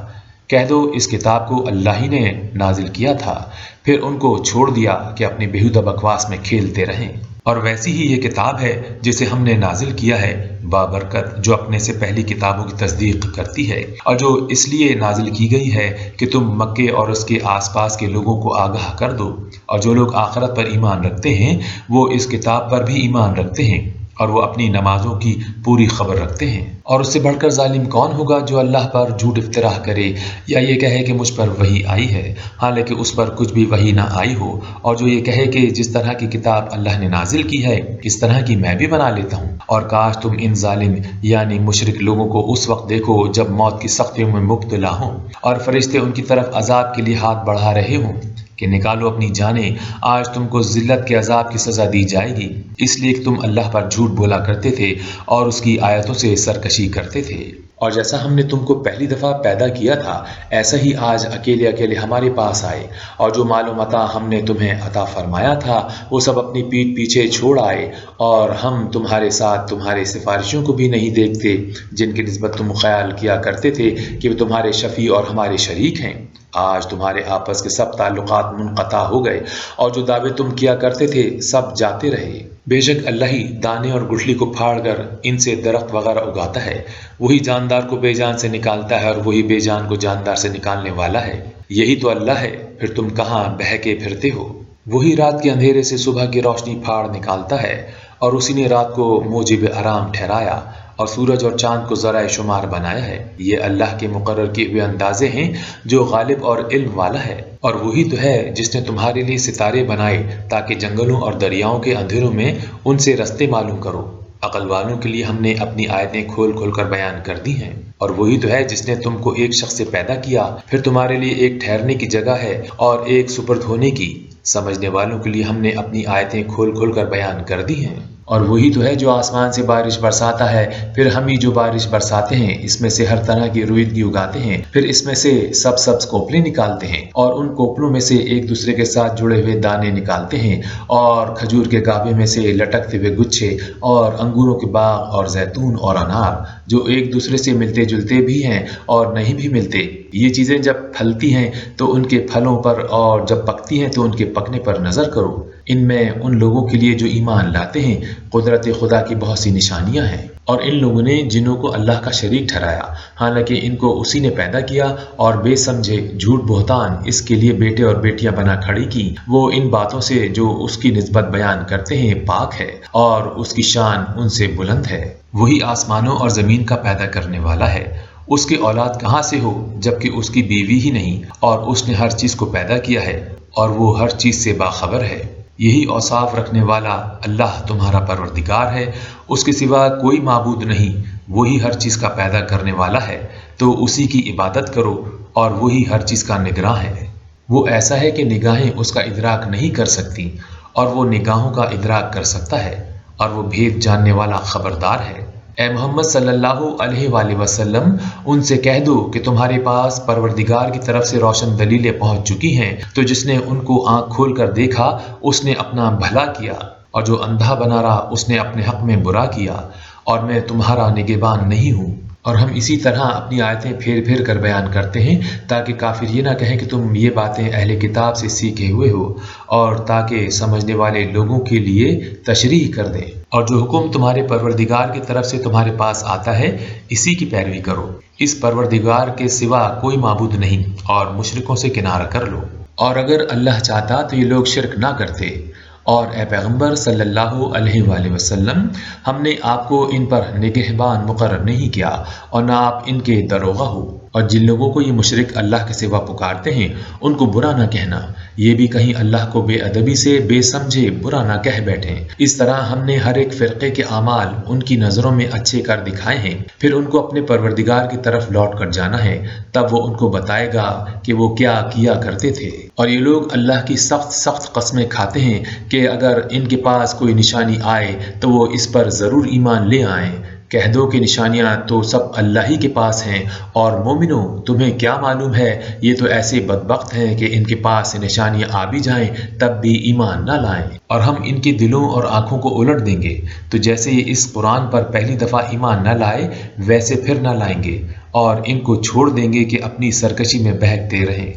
کہہ دو اس کتاب کو اللہ ہی نے نازل کیا تھا، پھر ان کو چھوڑ دیا کہ اپنی بیہودہ بکواس میں کھیلتے رہیں۔ اور ویسی ہی یہ کتاب ہے جسے ہم نے نازل کیا ہے بابرکت، جو اپنے سے پہلی کتابوں کی تصدیق کرتی ہے، اور جو اس لیے نازل کی گئی ہے کہ تم مکے اور اس کے آس پاس کے لوگوں کو آگاہ کر دو۔ اور جو لوگ آخرت پر ایمان رکھتے ہیں وہ اس کتاب پر بھی ایمان رکھتے ہیں، اور وہ اپنی نمازوں کی پوری خبر رکھتے ہیں۔ اور اس سے بڑھ کر ظالم کون ہوگا جو اللہ پر جھوٹ افتراء کرے یا یہ کہے کہ مجھ پر وحی آئی ہے، حالانکہ اس پر کچھ بھی وحی نہ آئی ہو، اور جو یہ کہے کہ جس طرح کی کتاب اللہ نے نازل کی ہے اس طرح کی میں بھی بنا لیتا ہوں۔ اور کاش تم ان ظالم یعنی مشرک لوگوں کو اس وقت دیکھو جب موت کی سختیوں میں مبتلا ہوں اور فرشتے ان کی طرف عذاب کے لیے ہاتھ بڑھا رہے ہوں کہ نکالو اپنی جانیں، آج تم کو ذلت کے عذاب کی سزا دی جائے گی، اس لیے کہ تم اللہ پر جھوٹ بولا کرتے تھے اور اس کی آیتوں سے سرکشی کرتے تھے۔ اور جیسا ہم نے تم کو پہلی دفعہ پیدا کیا تھا ایسا ہی آج اکیلے اکیلے ہمارے پاس آئے، اور جو مال و متاع ہم نے تمہیں عطا فرمایا تھا وہ سب اپنی پیٹھ پیچھے چھوڑ آئے، اور ہم تمہارے ساتھ تمہارے سفارشوں کو بھی نہیں دیکھتے جن کی نسبت تم خیال کیا کرتے تھے کہ وہ تمہارے شفیع اور ہمارے شریک ہیں۔ آج تمہارے آپس کے سب تعلقات منقطع ہو گئے، اور جو دعوے تم کیا کرتے تھے سب جاتے رہے۔ بے شک اللہ ہی دانے اور گٹھلی کو پھاڑ کر ان سے درخت وغیرہ اگاتا ہے، وہی جاندار کو بے جان سے نکالتا ہے اور وہی بے جان کو جاندار سے نکالنے والا ہے۔ یہی تو اللہ ہے، پھر تم کہاں بہکے پھرتے ہو؟ وہی رات کے اندھیرے سے صبح کی روشنی پھاڑ نکالتا ہے، اور اسی نے رات کو موجب آرام ٹھہرایا اور سورج اور چاند کو ذرائع شمار بنایا ہے۔ یہ اللہ کے مقرر کیے ہوئے اندازے ہیں جو غالب اور علم والا ہے۔ اور وہی تو ہے جس نے تمہارے لیے ستارے بنائے تاکہ جنگلوں اور دریاؤں کے اندھیروں میں ان سے رستے معلوم کرو۔ عقل والوں کے لیے ہم نے اپنی آیتیں کھول کھول کر بیان کر دی ہیں۔ اور وہی تو ہے جس نے تم کو ایک شخص سے پیدا کیا، پھر تمہارے لیے ایک ٹھہرنے کی جگہ ہے اور ایک سپرد ہونے کی۔ سمجھنے والوں کے لیے ہم نے اپنی آیتیں کھول کھول کر بیان کر دی ہیں۔ اور وہی تو ہے جو آسمان سے بارش برساتا ہے، پھر ہم ہی جو بارش برساتے ہیں اس میں سے ہر طرح کی رویدگی اگاتے ہیں، پھر اس میں سے سبز کوپلیں نکالتے ہیں، اور ان کوپلوں میں سے ایک دوسرے کے ساتھ جڑے ہوئے دانے نکالتے ہیں، اور کھجور کے گابے میں سے لٹکتے ہوئے گچھے، اور انگوروں کے باغ اور زیتون اور انار جو ایک دوسرے سے ملتے جلتے بھی ہیں اور نہیں بھی ملتے۔ یہ چیزیں جب پھلتی ہیں تو ان کے پھلوں پر، اور جب پکتی ہیں تو ان کے پکنے پر نظر کرو۔ ان میں ان لوگوں کے لیے جو ایمان لاتے ہیں قدرت خدا کی بہت سی نشانیاں ہیں۔ اور ان لوگوں نے جنوں کو اللہ کا شریک ٹھہرایا، حالانکہ ان کو اسی نے پیدا کیا، اور بے سمجھے جھوٹ بہتان اس کے لیے بیٹے اور بیٹیاں بنا کھڑی کی۔ وہ ان باتوں سے جو اس کی نسبت بیان کرتے ہیں پاک ہے، اور اس کی شان ان سے بلند ہے۔ وہی آسمانوں اور زمین کا پیدا کرنے والا ہے، اس کی اولاد کہاں سے ہو جبکہ اس کی بیوی ہی نہیں، اور اس نے ہر چیز کو پیدا کیا ہے اور وہ ہر چیز سے باخبر ہے۔ یہی اوصاف رکھنے والا اللہ تمہارا پروردگار ہے، اس کے سوا کوئی معبود نہیں، وہی ہر چیز کا پیدا کرنے والا ہے، تو اسی کی عبادت کرو، اور وہی ہر چیز کا نگراں ہے۔ وہ ایسا ہے کہ نگاہیں اس کا ادراک نہیں کر سکتی، اور وہ نگاہوں کا ادراک کر سکتا ہے، اور وہ بھید جاننے والا خبردار ہے۔ اے محمد صلی اللہ علیہ وآلہ وسلم، ان سے کہہ دو کہ تمہارے پاس پروردگار کی طرف سے روشن دلیلیں پہنچ چکی ہیں، تو جس نے ان کو آنکھ کھول کر دیکھا اس نے اپنا بھلا کیا، اور جو اندھا بنا رہا اس نے اپنے حق میں برا کیا، اور میں تمہارا نگہبان نہیں ہوں۔ اور ہم اسی طرح اپنی آیتیں پھیر پھیر کر بیان کرتے ہیں تاکہ کافر یہ نہ کہیں کہ تم یہ باتیں اہل کتاب سے سیکھے ہوئے ہو، اور تاکہ سمجھنے والے لوگوں کے لیے تشریح کر دیں۔ اور جو حکم تمہارے پروردگار کی طرف سے تمہارے پاس آتا ہے اسی کی پیروی کرو، اس پروردگار کے سوا کوئی معبود نہیں، اور مشرکوں سے کنارہ کر لو۔ اور اگر اللہ چاہتا تو یہ لوگ شرک نہ کرتے، اور اے پیغمبر صلی اللہ علیہ وآلہ وسلم، ہم نے آپ کو ان پر نگہبان مقرر نہیں کیا اور نہ آپ ان کے داروغہ ہو، اور جن لوگوں کو یہ مشرک اللہ کے سوا پکارتے ہیں ان کو برا نہ کہنا، یہ بھی کہیں اللہ کو بے ادبی سے بے سمجھے برا نہ کہہ بیٹھیں۔ اس طرح ہم نے ہر ایک فرقے کے اعمال ان کی نظروں میں اچھے کر دکھائے ہیں، پھر ان کو اپنے پروردگار کی طرف لوٹ کر جانا ہے، تب وہ ان کو بتائے گا کہ وہ کیا کیا کرتے تھے۔ اور یہ لوگ اللہ کی سخت سخت قسمیں کھاتے ہیں کہ اگر ان کے پاس کوئی نشانی آئے تو وہ اس پر ضرور ایمان لے آئیں۔ کہہ دو کہ نشانیاں تو سب اللہ ہی کے پاس ہیں، اور مومنو تمہیں کیا معلوم ہے یہ تو ایسے بدبخت ہیں کہ ان کے پاس نشانیاں آ بھی جائیں تب بھی ایمان نہ لائیں، اور ہم ان کے دلوں اور آنکھوں کو الٹ دیں گے، تو جیسے یہ اس قرآن پر پہلی دفعہ ایمان نہ لائے ویسے پھر نہ لائیں گے، اور ان کو چھوڑ دیں گے کہ اپنی سرکشی میں بہکتے رہیں۔